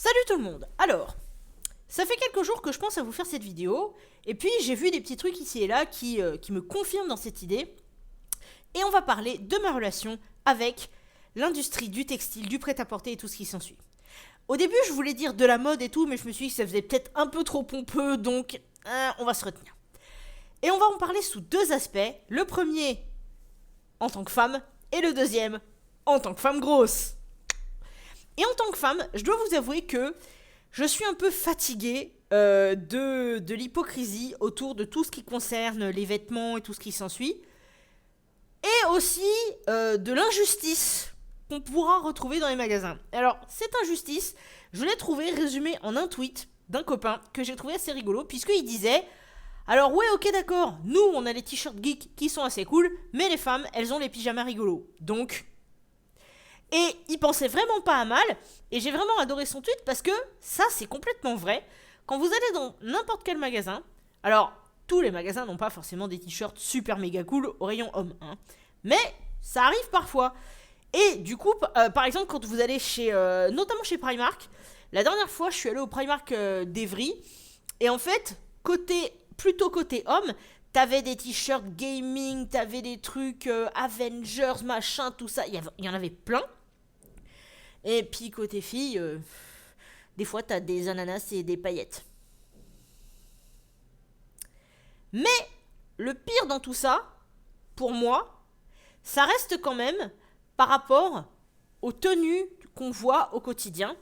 Salut tout le monde. Alors, ça fait quelques jours que je pense à vous faire cette vidéo, et puis j'ai vu des petits trucs ici et là qui me confirment dans cette idée, et on va parler de ma relation avec l'industrie du textile, du prêt-à-porter et tout ce qui s'ensuit. Au début, je voulais dire de la mode et tout, mais je me suis dit que ça faisait peut-être un peu trop pompeux, donc on va se retenir. Et on va en parler sous deux aspects. Le premier, en tant que femme, et le deuxième, en tant que femme grosse. Et en tant que femme, je dois vous avouer que je suis un peu fatiguée de l'hypocrisie autour de tout ce qui concerne les vêtements et tout ce qui s'ensuit. Et aussi de l'injustice qu'on pourra retrouver dans les magasins. Alors, cette injustice, je l'ai trouvée résumée en un tweet d'un copain que j'ai trouvé assez rigolo, puisqu'il disait: alors ouais, ok, d'accord, nous on a les t-shirts geeks qui sont assez cool, mais les femmes, elles ont les pyjamas rigolos. Donc... Et il pensait vraiment pas à mal, et j'ai vraiment adoré son tweet parce que ça c'est complètement vrai. Quand vous allez dans n'importe quel magasin, alors tous les magasins n'ont pas forcément des t-shirts super méga cool au rayon homme, hein, mais ça arrive parfois. Et du coup, par exemple, quand vous allez chez, notamment chez Primark, la dernière fois je suis allée au Primark d'Evry, et en fait, plutôt côté homme, t'avais des t-shirts gaming, t'avais des trucs Avengers, machin, tout ça, il y en avait plein. Et puis côté fille, des fois t'as des ananas et des paillettes. Mais le pire dans tout ça, pour moi, ça reste quand même par rapport aux tenues qu'on voit au quotidien.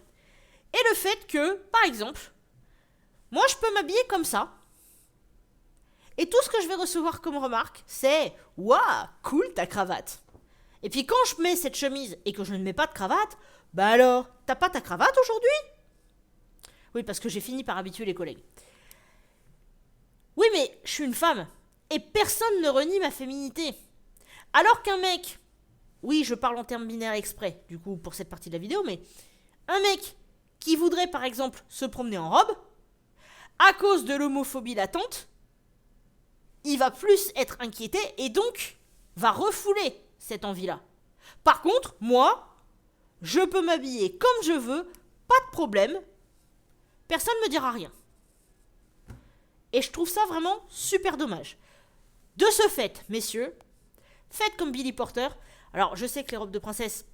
Et le fait que, par exemple, moi je peux m'habiller comme ça. Et tout ce que je vais recevoir comme remarque, c'est: waouh, cool ta cravate. Et puis quand je mets cette chemise et que je ne mets pas de cravate, bah alors, t'as pas ta cravate aujourd'hui? Oui, parce que j'ai fini par habituer les collègues. Oui, mais je suis une femme. Et personne ne renie ma féminité. Alors qu'un mec, oui, je parle en termes binaires exprès, du coup, pour cette partie de la vidéo, mais un mec qui voudrait, par exemple, se promener en robe, à cause de l'homophobie latente, il va plus être inquiété et donc va refouler cette envie-là. Par contre, moi, je peux m'habiller comme je veux, pas de problème, personne ne me dira rien. Et je trouve ça vraiment super dommage. De ce fait, messieurs, faites comme Billy Porter. Alors, je sais que les robes de princesse,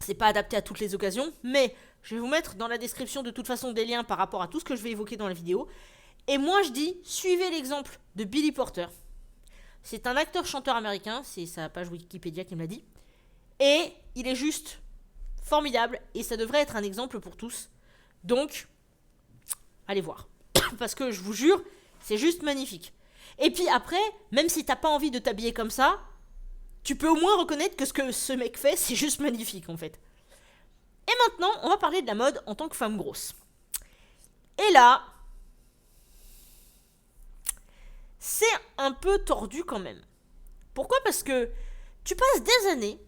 c'est pas adapté à toutes les occasions, mais je vais vous mettre dans la description de toute façon des liens par rapport à tout ce que je vais évoquer dans la vidéo. Et moi, je dis, suivez l'exemple de Billy Porter. C'est un acteur-chanteur américain, c'est sa page Wikipédia qui me l'a dit. Et il est juste formidable, et ça devrait être un exemple pour tous. Donc, allez voir. Parce que je vous jure, c'est juste magnifique. Et puis après, même si t'as pas envie de t'habiller comme ça, tu peux au moins reconnaître que ce que ce mec fait, c'est juste magnifique en fait. Et maintenant, on va parler de la mode en tant que femme grosse. Et là, c'est un peu tordu quand même. Pourquoi? Parce que tu passes des années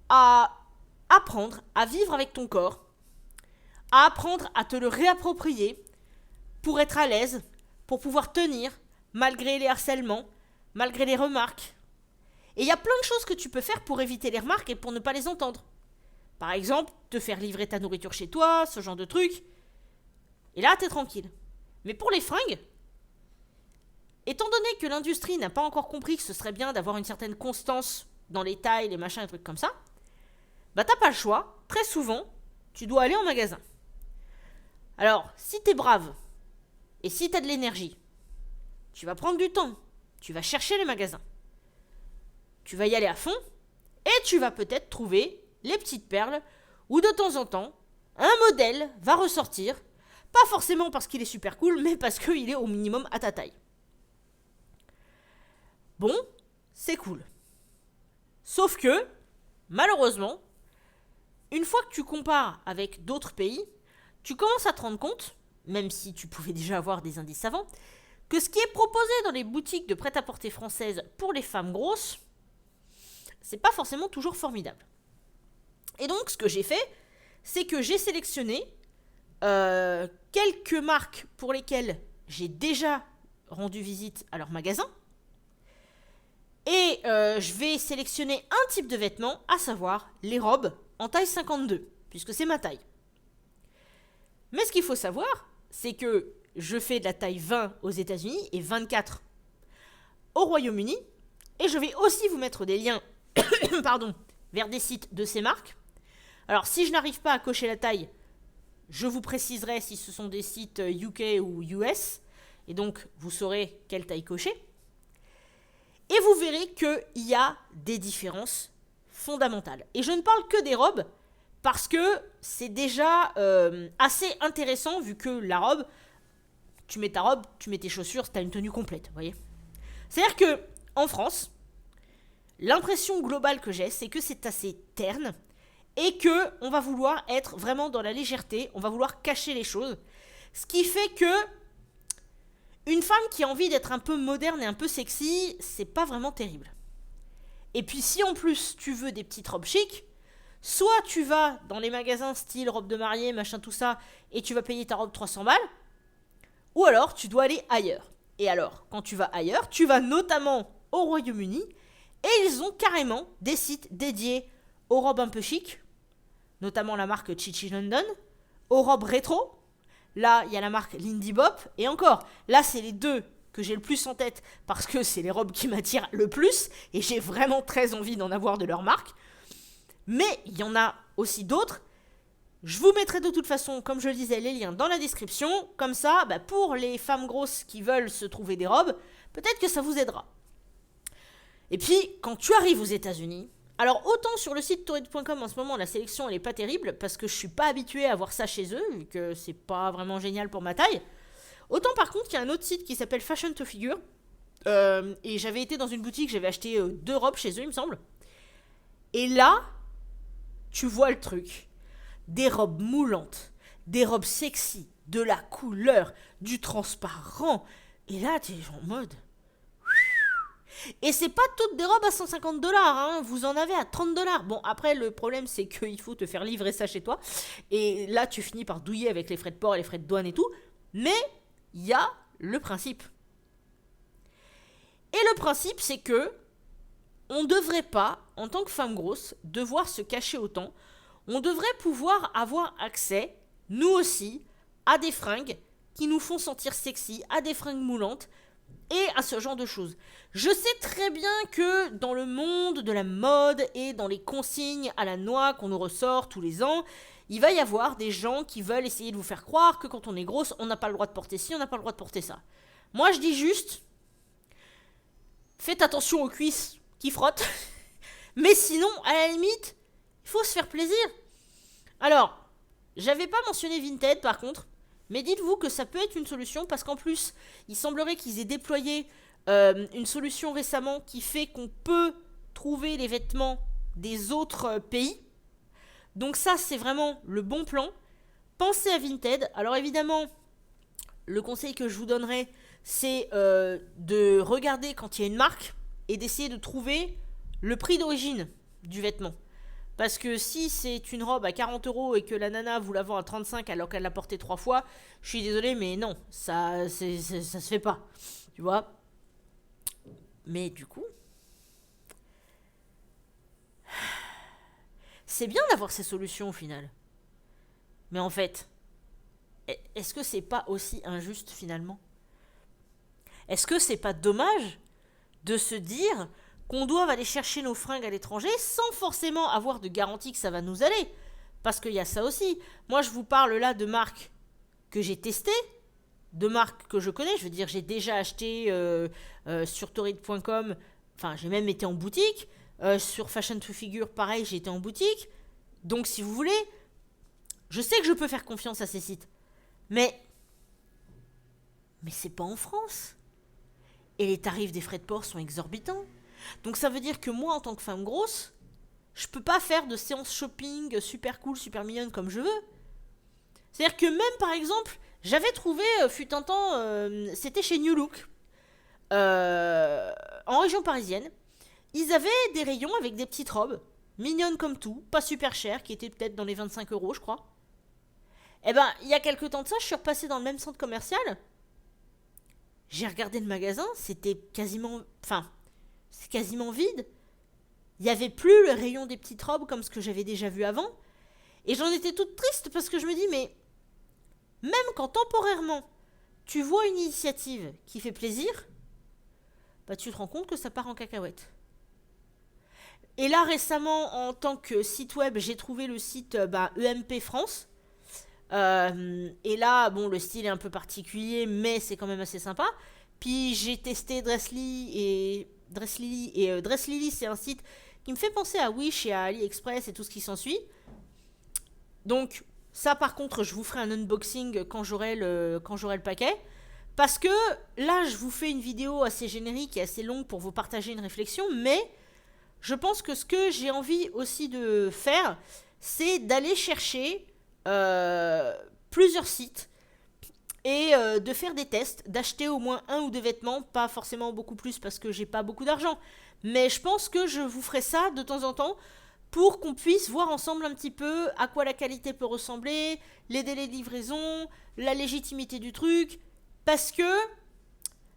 à apprendre à vivre avec ton corps, à apprendre à te le réapproprier pour être à l'aise, pour pouvoir tenir malgré les harcèlements, malgré les remarques. Et il y a plein de choses que tu peux faire pour éviter les remarques et pour ne pas les entendre. Par exemple, te faire livrer ta nourriture chez toi, ce genre de trucs. Et là, t'es tranquille. Mais pour les fringues, étant donné que l'industrie n'a pas encore compris que ce serait bien d'avoir une certaine constance dans les tailles, les machins, les trucs comme ça, bah t'as pas le choix. Très souvent, tu dois aller en magasin. Alors, si t'es brave, et si t'as de l'énergie, tu vas prendre du temps, tu vas chercher les magasins. Tu vas y aller à fond, et tu vas peut-être trouver les petites perles, où de temps en temps, un modèle va ressortir, pas forcément parce qu'il est super cool, mais parce qu'il est au minimum à ta taille. Bon, c'est cool. Sauf que, malheureusement, une fois que tu compares avec d'autres pays, tu commences à te rendre compte, même si tu pouvais déjà avoir des indices avant, que ce qui est proposé dans les boutiques de prêt-à-porter françaises pour les femmes grosses, c'est pas forcément toujours formidable. Et donc, ce que j'ai fait, c'est que j'ai sélectionné quelques marques pour lesquelles j'ai déjà rendu visite à leur magasin. Et je vais sélectionner un type de vêtements, à savoir les robes en taille 52, puisque c'est ma taille. Mais ce qu'il faut savoir, c'est que je fais de la taille 20 aux États-Unis et 24 au Royaume-Uni. Et je vais aussi vous mettre des liens pardon, vers des sites de ces marques. Alors, si je n'arrive pas à cocher la taille, je vous préciserai si ce sont des sites UK ou US. Et donc, vous saurez quelle taille cocher. Et vous verrez qu'il y a des différences fondamentales. Et je ne parle que des robes, parce que c'est déjà assez intéressant, vu que la robe, tu mets ta robe, tu mets tes chaussures, tu as une tenue complète, vous voyez. C'est-à-dire que en France, l'impression globale que j'ai, c'est que c'est assez terne, et que on va vouloir être vraiment dans la légèreté, on va vouloir cacher les choses, ce qui fait que une femme qui a envie d'être un peu moderne et un peu sexy, c'est pas vraiment terrible. Et puis si en plus tu veux des petites robes chic, soit tu vas dans les magasins style robe de mariée, machin tout ça, et tu vas payer ta robe 300 balles, ou alors tu dois aller ailleurs. Et alors, quand tu vas ailleurs, tu vas notamment au Royaume-Uni, et ils ont carrément des sites dédiés aux robes un peu chic, notamment la marque Chichi London, aux robes rétro. Là, il y a la marque Lindy Bop, et encore, là c'est les deux que j'ai le plus en tête, parce que c'est les robes qui m'attirent le plus, et j'ai vraiment très envie d'en avoir de leur marque. Mais il y en a aussi d'autres. Je vous mettrai de toute façon, comme je le disais, les liens dans la description. Comme ça, pour les femmes grosses qui veulent se trouver des robes, peut-être que ça vous aidera. Et puis, quand tu arrives aux États-Unis, alors autant sur le site Torrid.com en ce moment, la sélection elle est pas terrible, parce que je suis pas habituée à voir ça chez eux, vu que c'est pas vraiment génial pour ma taille. Autant par contre, il y a un autre site qui s'appelle Fashion to Figure. Et j'avais été dans une boutique, j'avais acheté 2 robes chez eux, il me semble. Et là, tu vois le truc. Des robes moulantes, des robes sexy, de la couleur, du transparent. Et là, t'es en mode... Et c'est pas toutes des robes à 150 $, hein. Vous en avez à 30 $. Bon, après, le problème, c'est qu'il faut te faire livrer ça chez toi. Et là, tu finis par douiller avec les frais de port et les frais de douane et tout. Mais il y a le principe. Et le principe, c'est que on ne devrait pas, en tant que femme grosse, devoir se cacher autant. On devrait pouvoir avoir accès, nous aussi, à des fringues qui nous font sentir sexy, à des fringues moulantes et à ce genre de choses. Je sais très bien que dans le monde de la mode et dans les consignes à la noix qu'on nous ressort tous les ans, il va y avoir des gens qui veulent essayer de vous faire croire que quand on est grosse, on n'a pas le droit de porter ci, on n'a pas le droit de porter ça. Moi, je dis juste, faites attention aux cuisses qui frottent, mais sinon, à la limite, il faut se faire plaisir. Alors, j'avais pas mentionné Vinted par contre, mais dites-vous que ça peut être une solution parce qu'en plus, il semblerait qu'ils aient déployé une solution récemment qui fait qu'on peut trouver les vêtements des autres pays. Donc ça, c'est vraiment le bon plan. Pensez à Vinted. Alors évidemment, le conseil que je vous donnerais, c'est de regarder quand il y a une marque et d'essayer de trouver le prix d'origine du vêtement. Parce que si c'est une robe à 40 € et que la nana vous la vend à 35 alors qu'elle l'a portée 3 fois, je suis désolée, mais non, ça se fait pas. Tu vois ? Mais du coup, c'est bien d'avoir ces solutions au final. Mais en fait, est-ce que c'est pas aussi injuste finalement ? Est-ce que c'est pas dommage de se dire qu'on doit aller chercher nos fringues à l'étranger sans forcément avoir de garantie que ça va nous aller ? Parce qu'il y a ça aussi. Moi, je vous parle là de marques que j'ai testées, de marques que je connais. Je veux dire, j'ai déjà acheté sur Torrid.com, enfin, j'ai même été en boutique. Sur Fashion to Figure, pareil, j'ai été en boutique. Donc, si vous voulez, je sais que je peux faire confiance à ces sites. Mais c'est pas en France. Et les tarifs des frais de port sont exorbitants. Donc ça veut dire que moi, en tant que femme grosse, je peux pas faire de séance shopping super cool, super mignonne comme je veux. C'est-à-dire que même, par exemple, j'avais trouvé, fut un temps, c'était chez New Look, en région parisienne, ils avaient des rayons avec des petites robes, mignonnes comme tout, pas super chères, qui étaient peut-être dans les 25 €, je crois. Eh ben, il y a quelques temps de ça, je suis repassée dans le même centre commercial. J'ai regardé le magasin, c'était quasiment... Enfin, c'est quasiment vide. Il n'y avait plus le rayon des petites robes comme ce que j'avais déjà vu avant. Et j'en étais toute triste parce que je me dis, mais même quand temporairement tu vois une initiative qui fait plaisir, bah tu te rends compte que ça part en cacahuète. Et là récemment, en tant que site web, j'ai trouvé le site EMP France. Et là, bon, le style est un peu particulier, mais c'est quand même assez sympa. Puis j'ai testé Dressly, c'est un site qui me fait penser à Wish et à AliExpress et tout ce qui s'ensuit. Donc ça, par contre, je vous ferai un unboxing quand j'aurai le paquet. Parce que là, je vous fais une vidéo assez générique et assez longue pour vous partager une réflexion, mais je pense que ce que j'ai envie aussi de faire, c'est d'aller chercher plusieurs sites et de faire des tests, d'acheter au moins 1 ou 2 vêtements, pas forcément beaucoup plus parce que j'ai pas beaucoup d'argent, mais je pense que je vous ferai ça de temps en temps pour qu'on puisse voir ensemble un petit peu à quoi la qualité peut ressembler, les délais de livraison, la légitimité du truc, parce que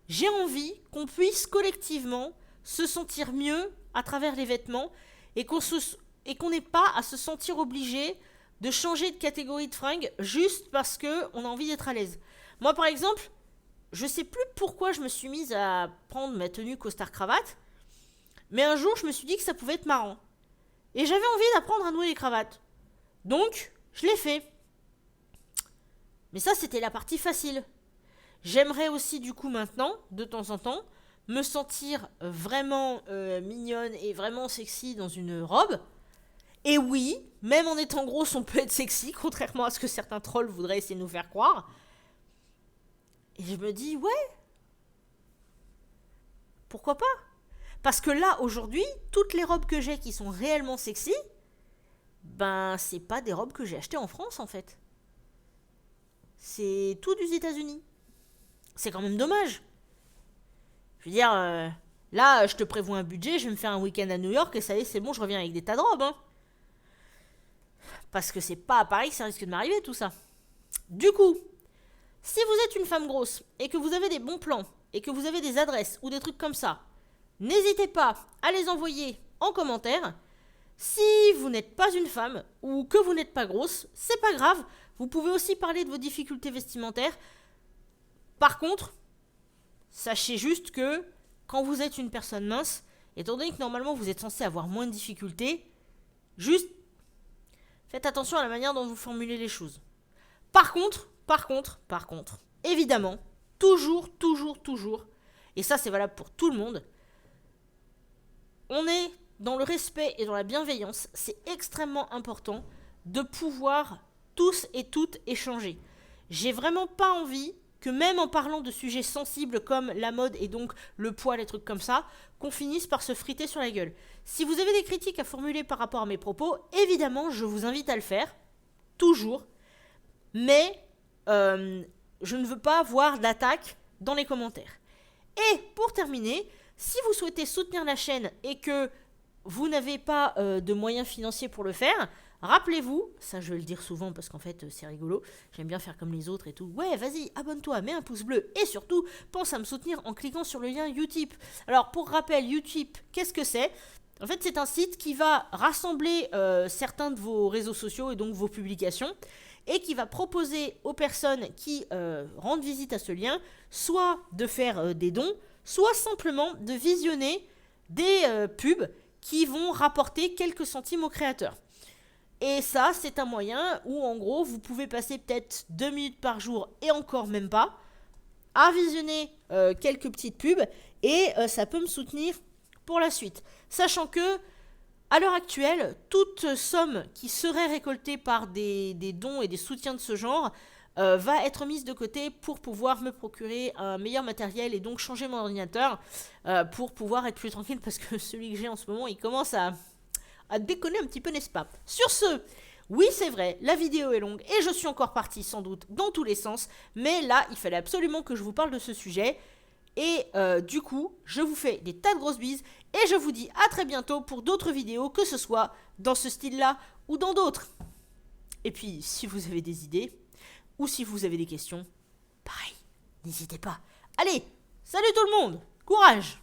j'ai envie qu'on puisse collectivement se sentir mieux à travers les vêtements et qu'on n'ait pas à se sentir obligé de changer de catégorie de fringues juste parce qu'on a envie d'être à l'aise. Moi, par exemple, je sais plus pourquoi je me suis mise à prendre ma tenue costard-cravate, mais un jour, je me suis dit que ça pouvait être marrant. Et j'avais envie d'apprendre à nouer les cravates. Donc, je l'ai fait. Mais ça, c'était la partie facile. J'aimerais aussi, du coup, maintenant, de temps en temps, me sentir vraiment mignonne et vraiment sexy dans une robe. Et oui, même en étant grosse, on peut être sexy, contrairement à ce que certains trolls voudraient essayer de nous faire croire. Et je me dis, ouais, pourquoi pas? Parce que là, aujourd'hui, toutes les robes que j'ai qui sont réellement sexy, ben, c'est pas des robes que j'ai achetées en France, en fait. C'est tout des États-Unis. C'est quand même dommage. Je veux dire, là, je te prévois un budget, je vais me faire un week-end à New York et ça y est, c'est bon, je reviens avec des tas de robes, hein. Parce que c'est pas à Paris que ça risque de m'arriver tout ça. Du coup, si vous êtes une femme grosse et que vous avez des bons plans et que vous avez des adresses ou des trucs comme ça, n'hésitez pas à les envoyer en commentaire. Si vous n'êtes pas une femme ou que vous n'êtes pas grosse, c'est pas grave. Vous pouvez aussi parler de vos difficultés vestimentaires. Par contre, sachez juste que quand vous êtes une personne mince, étant donné que normalement vous êtes censé avoir moins de difficultés, juste faites attention à la manière dont vous formulez les choses. Par contre, évidemment, toujours, et ça c'est valable pour tout le monde, on est dans le respect et dans la bienveillance, c'est extrêmement important de pouvoir tous et toutes échanger. J'ai vraiment pas envie que même en parlant de sujets sensibles comme la mode et donc le poids, les trucs comme ça, qu'on finisse par se friter sur la gueule. Si vous avez des critiques à formuler par rapport à mes propos, évidemment, je vous invite à le faire, toujours, mais je ne veux pas voir d'attaque dans les commentaires. Et pour terminer, si vous souhaitez soutenir la chaîne et que vous n'avez pas de moyens financiers pour le faire, rappelez-vous, ça je vais le dire souvent parce qu'en fait c'est rigolo, j'aime bien faire comme les autres et tout, ouais vas-y abonne-toi, mets un pouce bleu et surtout pense à me soutenir en cliquant sur le lien Utip. Alors pour rappel, Utip, qu'est-ce que c'est? En fait c'est un site qui va rassembler certains de vos réseaux sociaux et donc vos publications et qui va proposer aux personnes qui rendent visite à ce lien soit de faire des dons, soit simplement de visionner des pubs qui vont rapporter quelques centimes aux créateurs. Et ça, c'est un moyen où, en gros, vous pouvez passer peut-être 2 minutes par jour, et encore même pas, à visionner quelques petites pubs, et ça peut me soutenir pour la suite. Sachant que, à l'heure actuelle, toute somme qui serait récoltée par des dons et des soutiens de ce genre va être mise de côté pour pouvoir me procurer un meilleur matériel et donc changer mon ordinateur pour pouvoir être plus tranquille parce que celui que j'ai en ce moment, il commence à déconner un petit peu, n'est-ce pas? Sur ce, oui c'est vrai, la vidéo est longue et je suis encore partie sans doute dans tous les sens, mais là, il fallait absolument que je vous parle de ce sujet. Et du coup, je vous fais des tas de grosses bises et je vous dis à très bientôt pour d'autres vidéos, que ce soit dans ce style-là ou dans d'autres. Et puis, si vous avez des idées ou si vous avez des questions, pareil, n'hésitez pas. Allez, salut tout le monde, courage!